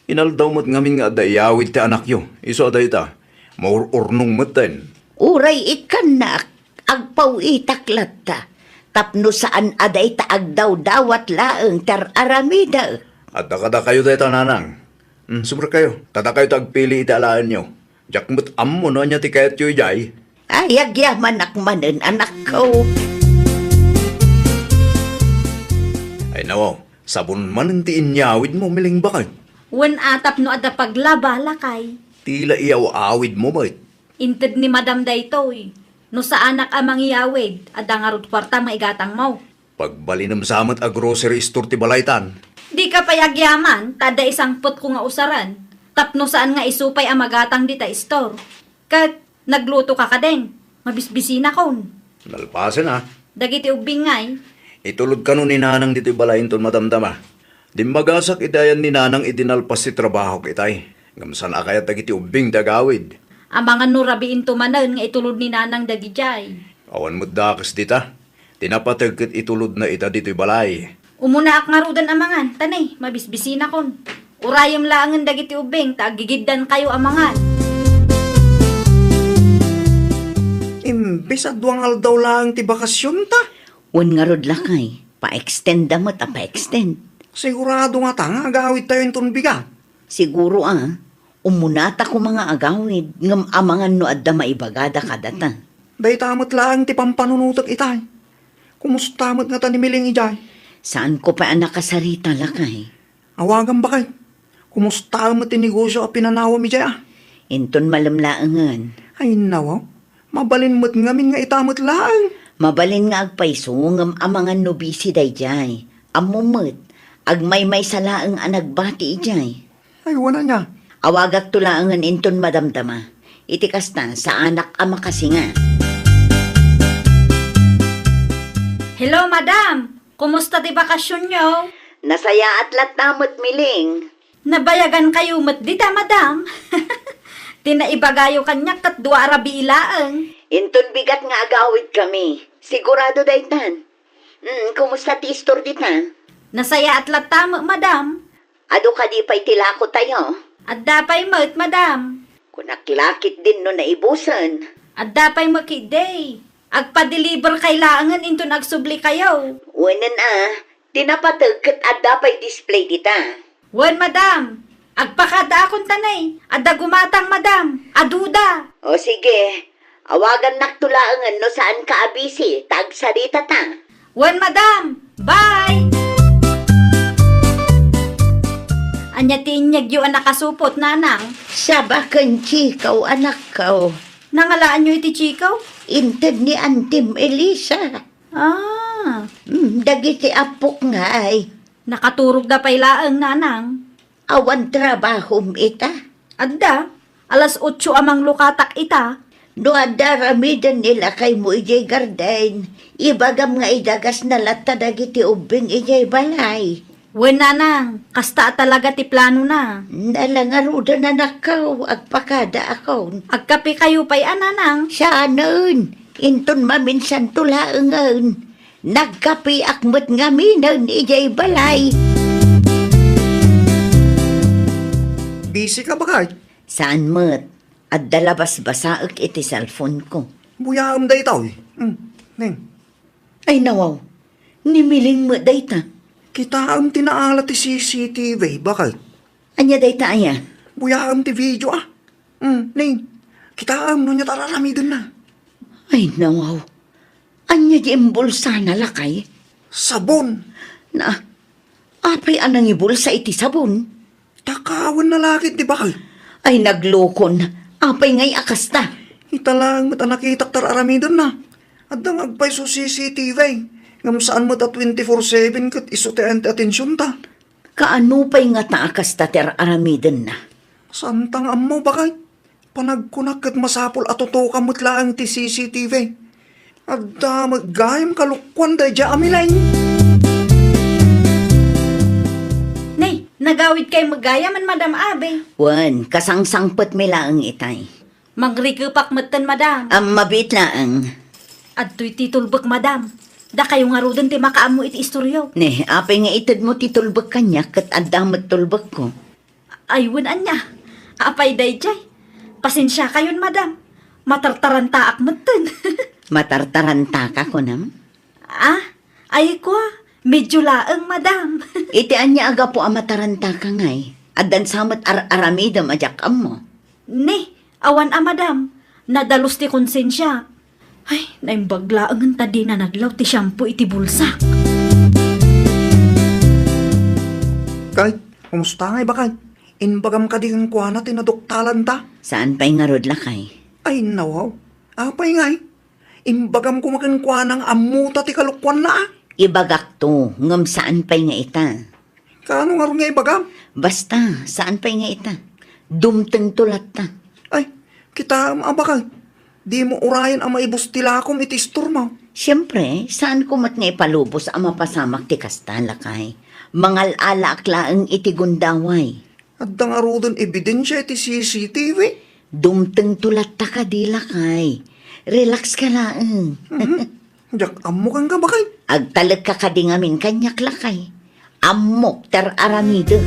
Inaldaw mo't ngamin nga dayawid ti anak yo. Iso day ta. Maururnong mo't ten. uray ikan na agpaw itaklat ta. Tapno saan aday ta agdaw dawat laeng tar aramida. At dakada kayo day ta, nanang. Subra kayo. Tada kayo tagpili italaan nyo. Jak mo't ammo no nya ti kayat yo jay. Ayag yaman akmanen anak ko. Ay nawaw. Sabon man ang tiinyawid mo, miling bakal. Wen atap no ada paglaba lakay. Tila iyaw awid mo ba? Inted ni Madam daytoy. No sa anak amang iyawid, ada nga rut kwarta maigatang mo. Pagbalinam samat a grocery store ti balaytan. Di ka payagyaman, tada isang put ko nga usaran. Tapno saan nga isupay ang magatang dita store. Kat nagluto ka kadeng, mabisbisina kon. Nalpasan ha. Dagiti ubing ngay, Itulod ka nun ni nanang dito'y balayin ton madamdama. Di magasak idayan ni nanang idinalpas si trabaho kitay. Gamsan akayat dagiti ubing dagawid. ang mga nurabiin tumanan nga itulod ni nanang dagijay. Awan mo dakas dita. Tinapatagkat itulod na ita dito'y balay. Umuna ak nga rudan amangan, tanay, mabisbisina kon. Urayam laangan dagiti ubing, tagigiddan kayo amangan. Imbis at duwang aldaw lang ti bakasyon ta. Un nga rod lakay, pa-extend damot a pa-extend. Sigurado nga ta nga agawid tayo yung tunbiga. Siguro umunata ko mga agawid, ngam amangan no adda maibagada kadata. Day tamot lang ti pampanunutak itay. Kumusta nga ta ni Miling ijay? Saan ko pa nakasarita lakay? Awagan ba kay? Kumusta mo ti negosyo a pinanawa mi jay Inton malamlaangan. Ay nawaw, mabalin mo't ngamin nga itamot lang. Mabalin nga agpaiso ngam amangan no busy dayjay. Amumot, agmay-may salaang anagbati ijay. Ay wala niya. Awagak tulaangan inton madamdama. Itikas na sa anak ama kasi nga. Hello, madam! Kumusta ti bakasyon nyo? Nasaya atlat namot miling. Nabayagan kayo mat dita, madam. Tinaibagayo kanyak kat dua arabi ilaang. Inton bigat nga agawid kami. Sigurado daytan. Kumusta ti istor dita? Nasaya at latama, madam. Ado ka di pa'y tilako tayo. At dapay mat, madam. Kunaklakit din no naibusan. At dapay makiday. Agpa-deliver kailangan into nagsubli kayo. Unan tinapatag kat adda pa'y display dita. Wan, madam. Agpakada akong tanay. Adda gumatang, madam. Aduda. O sige, awagan naktulaangan no saan ka abisi, tagsarita ta. Wan, madam. Bye! Anya tinyag yung nakasupot, nanang. Sabakan chikaw anak ko. Nangalaan nyo iti chikaw? Inted ni Antim Elisa. Ah, Dagiti apok nga ay. nakaturog da pailaang, nanang. Awan trabaho ita. Adda, alas 8 amang lukatak ita. No adda ramidan nila kay mo ijay garden. Ibagam nga idagas na lata dagiti ubing ijay balay. Wen, nanang, kasta talaga ti plano na. Nalangaruda na nakaw, agpakada ako. Agkape kayo pa'y nanang. Saanon, inton maminsan tulaangan. Nagkapi akmat nga minan ijay balay. Busy ka ba kay? Saan mat? At dalabas basaak iti cellphone ko. Buyam day tao eh. Neng, Ay nawaw, nimiling mo dayta. kita ang tinaala ti CCTV, bakit? Anya dayta aya? Buyaam ti video Ning, kita no niya tararamidin na. Ay, nawaw. Anya di imbulsa na lakay. Sabon. Na, apay anang ibulsa iti sabon. Takawan na lakit di bakal. Ay, naglokon. Apay ngay akas na. Italang mata nakitak tararamidin na. At ang agpay so CCTV. Ngam saan mo ta 24/7 kat isote atensyon ta. Kaano pa'y nga taakas ta aramiden na. Santang ammo bakay. Panagkunak kat masapol at tutuka mo't laang ti CCTV. At maggayam kalukwan da dya amilay. Nay, nagawid kay magayaman, Madam Abe. Wan, kasangsangpet mila ang itay. Magrikupak matan, Madam. Ang mabit laang. At to'y titulbak, Madam. Da kayo nga rodon ti makaamo iti istoryo. Ne, apay nga itad mo titulbak kanya kat adamat tulbak ko. Aywan anya. Apay dayjay. Pasensya kayon, Madam. Matartaranta ak matan. Matartaranta ka ko nam. Ay ko, medyo laang, Madam. Iti anya aga po amataranta ka ngay. Adan samat aramidam ajak mo. Ne, awan Madam. Nadalos ti konsensya. Ay, naimbagla ang tadi na naglaw ti shampoo iti bulsak. Kay, kumusta ngay bakay? Inbagam ka di kang kuwana tinadoktalan ta. Saan pa'y nga rod lakay? Ay nawaw. Apay ngay. Imbagam kumakan kuwanang amuta ti kalukwan na Ibagak to, ngam saan pa'y nga ita. Kano nga rin nga ibagam? Basta, saan pa'y nga ita. Dumteng tulat ta. Ay, kita bakay. Di mo urayan ang maibustilakom iti store mo. Siyempre, saan ko mat nga ipalubos ang mapasamak ti kastan lakay. Mangal-ala aklaang iti gundaway. At ang arudon ebidensya iti CCTV. Dumteng tulat ta ka di lakay. Relax ka lang. Diyak ammo kang ka bakay. Agtalag ka di ngamin kanyak lakay. Amok ter aramide.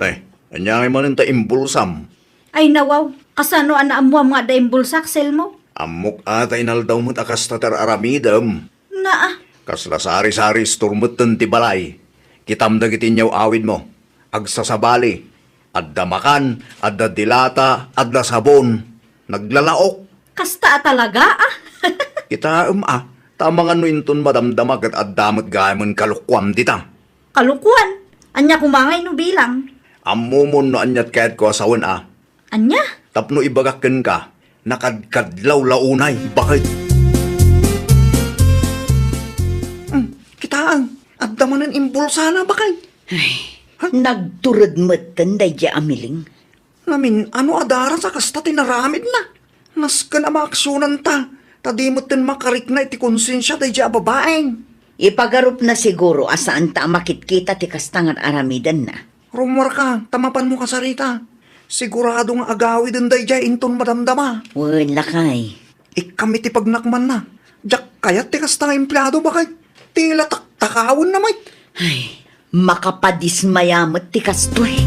Ay, anyangay man ta imbulsam. Ay nawaw, kasano anaam mo ang mga daing bulsak, sel mo? Amok atay naldaw mo't akas na tar aramidam. Naa, Kasla sari-sari sturmutan ti balay. Kitam dagiti nyaw awid mo. Agsasabali. Adda makan, adda dilata, adda sabon. Naglalaok. kasta talaga Kita tamang ano inton madamdamag at addamot gayamon kalukwam dita. Kalukuan, anya kumangay no bilang. Ammumon no anyat kahit ko asawan Anya? Tapno ibagakken ka, nakadkadlaw launay. Bakit? Kitaang, adda manan imbulsa na bakit? Nagturod matan day di amiling. Namin, ano adara sa kasta tinaramid na? Nas ka na maaksyonan ta. Tadimot din makarik na iti konsensya day di babaeng. Ipagarup na siguro asaan ta makitkita ti kastangan aramidan na. Rumor ka, tamapan mo ka sarita. Sigurado nga agawi din day di inton madamdama. Wan lakay. Ikami ti pagnakman na. Diyak kayat ti kastang empleyado bakit? Tila takawon na may. Ay, makapadismayamot ti kastoy.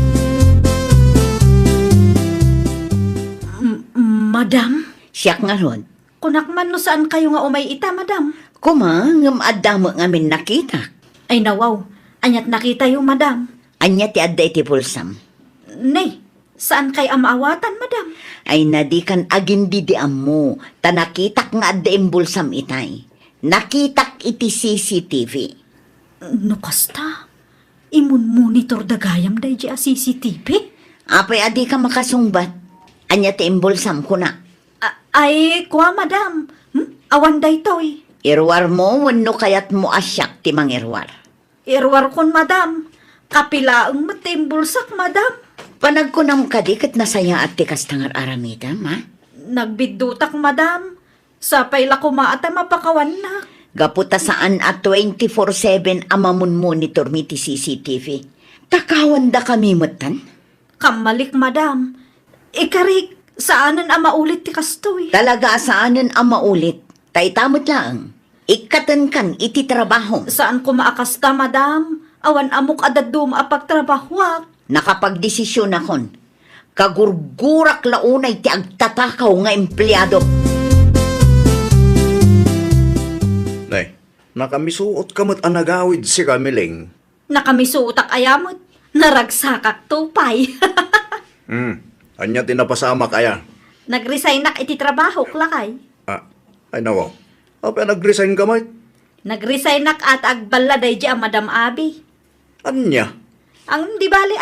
Madam, Siyak nga ron. kunakman no saan kayo nga umay ita, Madam? Kuma, ngam adamo ngamin nakita. Ay nawaw, anyat nakita yung Madam. Anya ti adda iti pulsam. Nay, saan kay amaawatan, Madam? Ay nadikan agindi di ammo. Tanakitak nga adda imbulsam itay. Nakitak iti CCTV. No kasta, imun monitor dagayam day di a CCTV? Apay adi ka makasungbat. Anya ti imbulsam ko na. Ay, kuha, Madam. Awan day toy. Irwar mo, wano kayat mo asyak ti mangirwar. Irwar kon, Madam. Kapilaang matimbulsak, Madam. Panagkunam ka di kat nasaya at ti kastangar aramidam, ha? Nagbidutak, Madam. Sapay la kumaata mapakawan na. Gaputa saan at 24/7 amamun monitor mi ti CCTV. Takawan da kami matan. Kamalik, Madam. Ikarik, saanan ang maulit ti kastoy? Talaga saanan ang maulit. Taitamot lang. Ikatan kan iti trabaho. Saan ko maakasta, Madam? Awan amok adadum apagtrabahwak. Nakapagdesisyon akon. Kagurgurak launay ti agtatakaw nga empleyado. Nay, nakamisuot kamot anagawid si Kamiling. Nakamisuutak ayamot. Naragsakak tupay. Anya tinapasama kaya? Nag-resign nak iti trabaho, klakay. Ay nawa. Apa nag-resign ka, mate? Nag-resign nak at agbaladay di ang Madam Abi. Anya? Ang di bali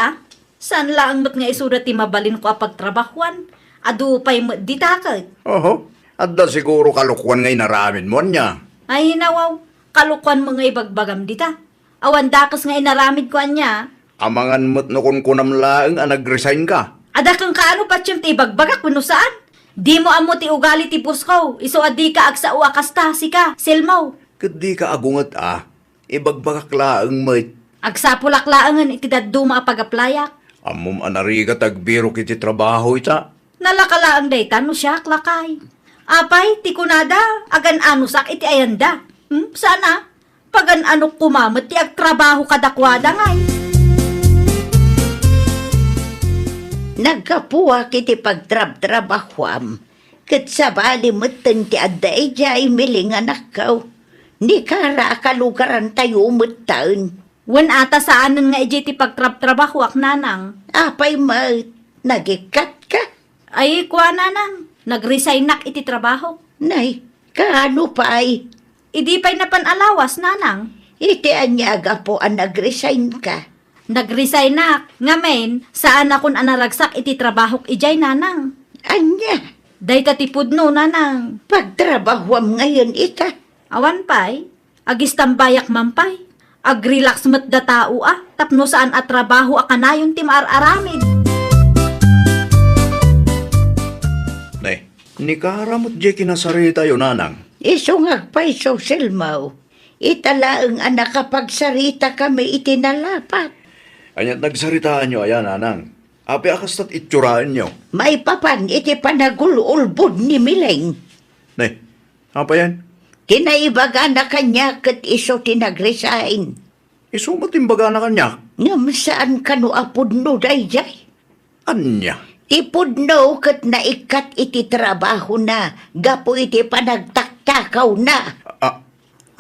saan lang mat nga isudat ti mabalin ko apag trabahuan? Adu pa'y di takot. Oho. Adda siguro kalukwan ngay naramin mo anya. Ay nawaw, kalukuan mga ibagbagam dita. Awan dakas nga inaramid ko anya. Amangan mo't no kun kunam laeng nag-resign ka. Ada kang kaano pa ti ibagbagak kuno saan? Di mo amo ti ugali ti buskaw. Iso adi ka agsa uakasta sika, silmaw. Kadi ka agungat Ibagbagak laeng mate. Agsa pulaklaangan iti daduma apagaplayak. Amom anariga tagbiro kiti trabaho ita. Nalakalaang dayta no siya klakay. Apay, ti kunada, agan anusak iti ayanda. Sana, pagan anok kumamat ti agtrabaho kadakwada ngay. Nagkapuwa kiti pagtrab-trabahwam. Kat sabali matan ti adda ijay milingan akaw. Ni kara akalugaran tayo mutaan. Wan ata saanan nga iti pagtrab-trabaho ak nanang. Apay mat, nagikat ka. Ay, kuha nanang. Nag-resign nak iti trabaho. Nay, kaano pa'y? Idi pa'y napanalawas nanang. Iti anyaga po ang nag-resign ka. Nag-resign nak. Ngamen, saan akon anaragsak iti trabaho ijay nanang. Anya, Dayta ti pudno nanang. pagtrabahwam ngayon ita. Awan pa'y, agis tambayak mampay. Ag-relax met da tao tapno saan at trabaho akanayon ti maaramid. Nay, ni karamot di kinasarita yun, nanang. Isungag pa'y social mau. Italaang anak kapag sarita kami itinalapat. Anyat nagsaritaan nyo, ayan, nanang. Api akastat itsuraan nyo. May papan iti panagululbod ni Mileng. Nay, apa yan? Kinaibaga na kanya kat iso tinagresign. Isumatimbaga na kanya. Ngam saan kanu apudno dayjay? Anya? Ipudno kat naikat iti trabaho na. Gapo iti panagtaktakaw na.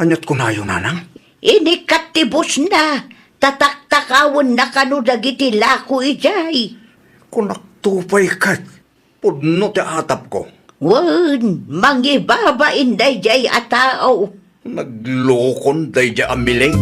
Anyat ko na yun, nanang? Inikat ti bus na. Tataktakawon na kanu dagiti lako ijay. Kunaktupay kat. Pudno ti atap ko. Wan, mangibaba inday jay atao. Naglokon day di amiling.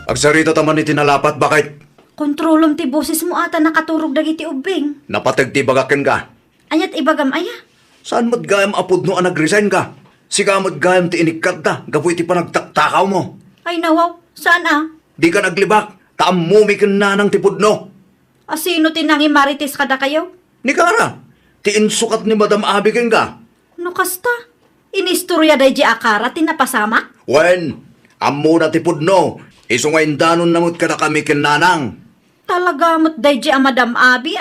Agsarita taman iti nalapat, bakit? Kontrolom ti boses mo ata nakaturog dagiti ubing. Napatagti bagakin ka. Anyat ibagam aya. Saan mo't gayam apod no nag-resign ka? Siga mo't gayam ti inikat da, gapu iti panagtaktakaw mo. Ay nawaw, saan Di ka naglibak, taamumikin na ng tipudno. Asino tinangi marites kada kayo? Ni Kara, ti insukat ni Madam Abikin ka. No kasta, inistorya day di akara tinapasama? Wen, amo na tipudno, isungay danon namot ka na kami kinanang. Talaga mo't day di Madam Abi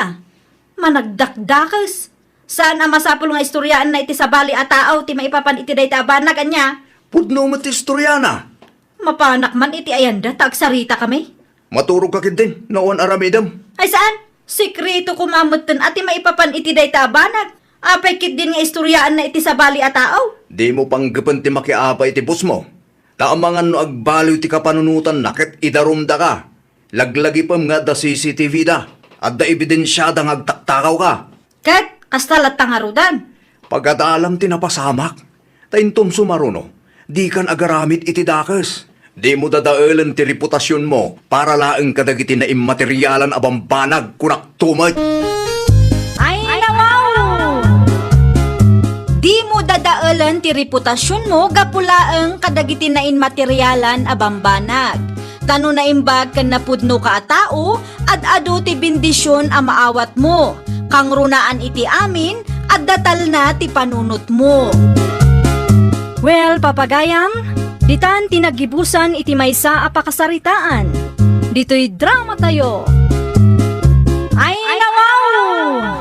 Managdakdakas. Saan masapul nga istoryaan na iti sabali a tao ti maipapan iti day tabanag anya? Pudno mo ti istoryana. Mapanak man iti ayanda tagsarita kami. Maturog ka din, naon aramidam. Ay saan? Sikreto kumamutan ati maipapan iti day tabanag. Apay kit din nga istoryaan na iti sabali a tao. Di mo panggapan ti makiapa iti bus mo. Taamangan no agbaliw ti kapanunutan nakit idarumda ka. Laglagi pam nga da CCTV da. At da ebidensyada nga agtaktakaw ka. Kat, kastalat tangarudan. Pagkataalam ti napasamak. Taintom sumaruno. Di kan agaramit iti dakas. Di mo dadaalan ti reputasyon mo para laeng kadagiti na immateryalan abambanag kunak tumay. Ay, nawaw! Di mo dadaalan ti reputasyon mo gapulaeng kadagiti na inmateryalan abambanag. Tano na imbag kan napudno ka a tao at adu ti bendisyon a maawat mo. Kang runaan iti amin at datal na ti panunot mo. Well, papagayam, ditan tinagibusan iti maysa a pakasaritaan. Dito'y drama tayo. Ay, nawaw!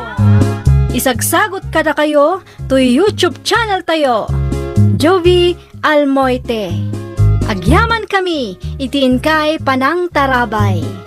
Isagsagot kada kayo to YouTube channel tayo. Jovi Almoite. Agyaman kami, itiin kay Panang Tarabay.